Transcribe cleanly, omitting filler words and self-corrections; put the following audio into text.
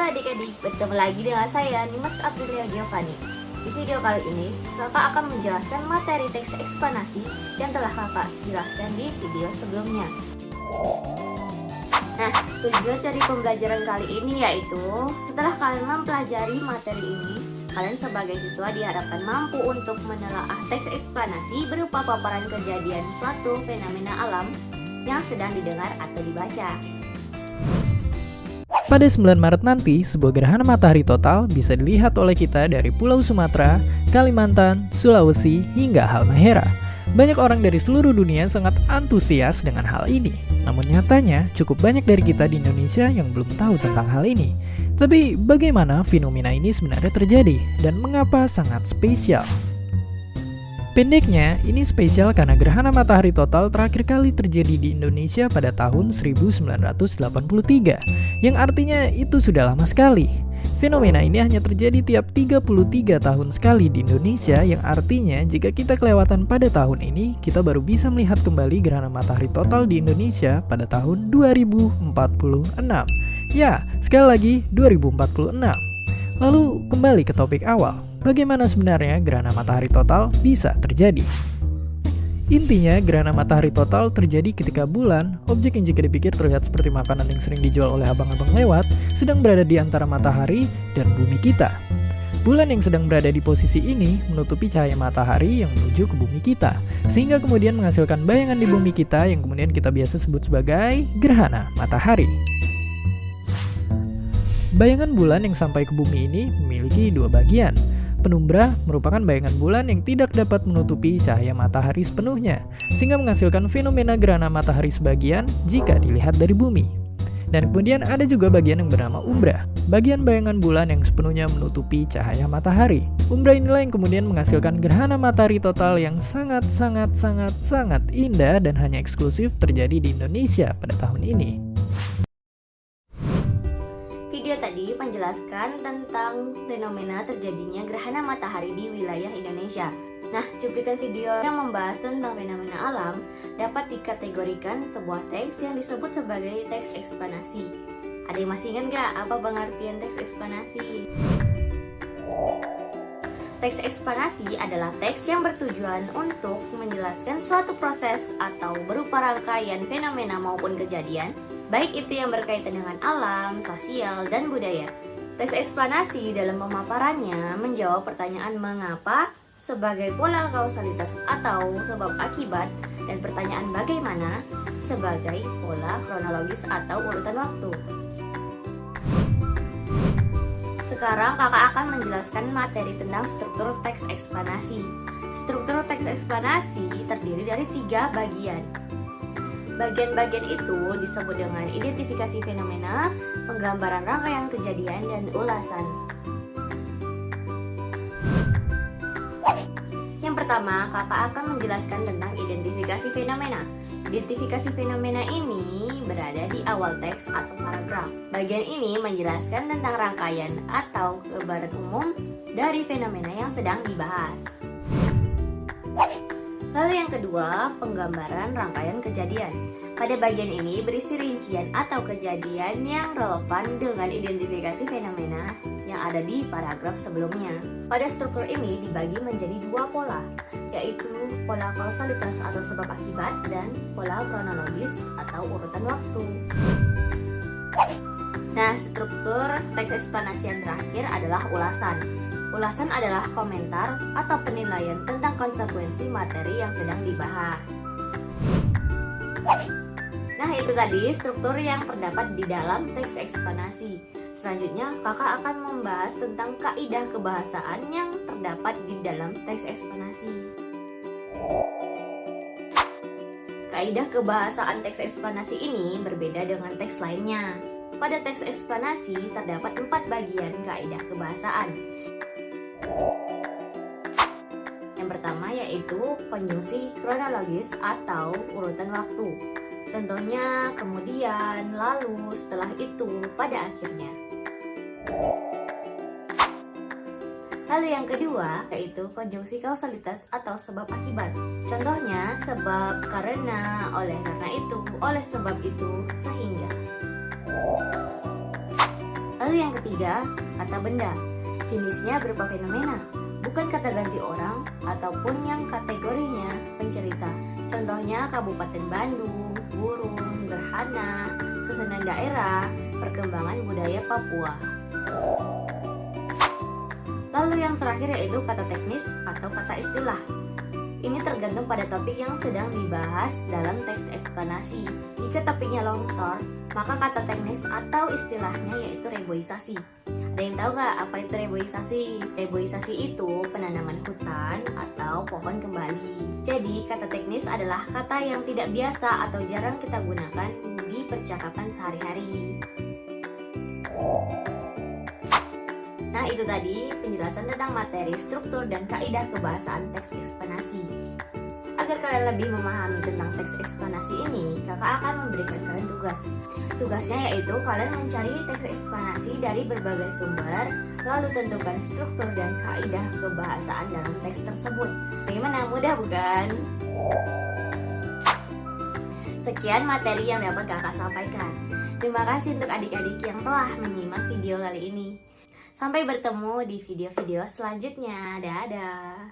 adik-adik, bertemu lagi dengan saya Nimas Aprilia Giovanni. Di video kali ini, kakak akan menjelaskan materi teks eksplanasi yang telah kakak jelaskan di video sebelumnya. Nah, tujuan dari pembelajaran kali ini yaitu setelah kalian mempelajari materi ini, kalian sebagai siswa diharapkan mampu untuk menelaah teks eksplanasi berupa paparan kejadian suatu fenomena alam yang sedang didengar atau dibaca. Pada 9 Maret nanti, sebuah gerhana matahari total bisa dilihat oleh kita dari Pulau Sumatera, Kalimantan, Sulawesi, hingga Halmahera. Banyak orang dari seluruh dunia sangat antusias dengan hal ini. Namun nyatanya, cukup banyak dari kita di Indonesia yang belum tahu tentang hal ini. Tapi bagaimana fenomena ini sebenarnya terjadi dan mengapa sangat spesial? Pendeknya, ini spesial karena gerhana matahari total terakhir kali terjadi di Indonesia pada tahun 1983, yang artinya itu sudah lama sekali. Fenomena ini hanya terjadi tiap 33 tahun sekali di Indonesia, yang artinya jika kita kelewatan pada tahun ini, kita baru bisa melihat kembali gerhana matahari total di Indonesia pada tahun 2046. Ya, sekali lagi 2046. Lalu kembali ke topik awal. Bagaimana sebenarnya gerhana matahari total bisa terjadi? Intinya, gerhana matahari total terjadi ketika bulan, objek yang jika dipikir terlihat seperti makanan yang sering dijual oleh abang-abang lewat, sedang berada di antara matahari dan bumi kita. Bulan yang sedang berada di posisi ini menutupi cahaya matahari yang menuju ke bumi kita, sehingga kemudian menghasilkan bayangan di bumi kita yang kemudian kita biasa sebut sebagai gerhana matahari. Bayangan bulan yang sampai ke bumi ini memiliki dua bagian. Penumbra merupakan bayangan bulan yang tidak dapat menutupi cahaya matahari sepenuhnya, sehingga menghasilkan fenomena gerhana matahari sebagian jika dilihat dari bumi. Dan kemudian ada juga bagian yang bernama umbra, bagian bayangan bulan yang sepenuhnya menutupi cahaya matahari. Umbra inilah yang kemudian menghasilkan gerhana matahari total yang sangat indah dan hanya eksklusif terjadi di Indonesia pada tahun ini. Video tadi menjelaskan tentang fenomena terjadinya gerhana matahari di wilayah Indonesia. Nah, cuplikan video yang membahas tentang fenomena alam dapat dikategorikan sebuah teks yang disebut sebagai teks eksplanasi. Ada yang masih ingat nggak apa pengertian teks eksplanasi? Teks eksplanasi adalah teks yang bertujuan untuk menjelaskan suatu proses atau berupa rangkaian fenomena maupun kejadian, baik itu yang berkaitan dengan alam, sosial, dan budaya. Teks eksplanasi dalam pemaparannya menjawab pertanyaan mengapa sebagai pola kausalitas atau sebab akibat, dan pertanyaan bagaimana sebagai pola kronologis atau urutan waktu. Sekarang kakak akan menjelaskan materi tentang struktur teks eksplanasi. Struktur teks eksplanasi terdiri dari 3 bagian. Bagian-bagian itu disebut dengan identifikasi fenomena, penggambaran rangkaian kejadian, dan ulasan. Yang pertama, kakak akan menjelaskan tentang identifikasi fenomena. Identifikasi fenomena ini berada di awal teks atau paragraf. Bagian ini menjelaskan tentang rangkaian atau gambaran umum dari fenomena yang sedang dibahas. Lalu yang kedua, penggambaran rangkaian kejadian. Pada bagian ini berisi rincian atau kejadian yang relevan dengan identifikasi fenomena yang ada di paragraf sebelumnya. Pada struktur ini dibagi menjadi 2 pola, yaitu pola kausalitas atau sebab akibat dan pola kronologis atau urutan waktu. Nah, struktur teks eksplanasi yang terakhir adalah ulasan. Ulasan adalah komentar atau penilaian tentang konsekuensi materi yang sedang dibahas. Nah, itu tadi struktur yang terdapat di dalam teks eksplanasi. Selanjutnya, kakak akan membahas tentang kaidah kebahasaan yang terdapat di dalam teks eksplanasi. Kaidah kebahasaan teks eksplanasi ini berbeda dengan teks lainnya. Pada teks eksplanasi terdapat 4 bagian kaidah kebahasaan. Yang pertama yaitu konjungsi kronologis atau urutan waktu. Contohnya kemudian, lalu, setelah itu, pada akhirnya. Lalu yang kedua yaitu konjungsi kausalitas atau sebab akibat. Contohnya sebab, karena, oleh karena itu, oleh sebab itu, sehingga. Lalu yang ketiga, kata benda. Jenisnya berupa fenomena, bukan kata ganti orang ataupun yang kategorinya pencerita. Contohnya Kabupaten Bandung, burung, gerhana, kesenian daerah, perkembangan budaya Papua. Lalu yang terakhir yaitu kata teknis atau kata istilah. Ini tergantung pada topik yang sedang dibahas dalam teks eksplanasi. Jika topiknya longsor, maka kata teknis atau istilahnya yaitu reboisasi. Ada yang tahu nggak apa itu reboisasi? Reboisasi itu penanaman hutan atau pohon kembali. Jadi kata teknis adalah kata yang tidak biasa atau jarang kita gunakan di percakapan sehari-hari. Nah, itu tadi penjelasan tentang materi, struktur, dan kaidah kebahasaan teks eksplanasi. Agar kalian lebih memahami tentang teks eksplanasi ini, kakak akan memberikan kalian tugas. Tugasnya yaitu kalian mencari teks eksplanasi dari berbagai sumber, lalu tentukan struktur dan kaidah kebahasaan dalam teks tersebut. Bagaimana? Mudah bukan? Sekian materi yang dapat kakak sampaikan. Terima kasih untuk adik-adik yang telah menyimak video kali ini. Sampai bertemu di video-video selanjutnya. Dadah!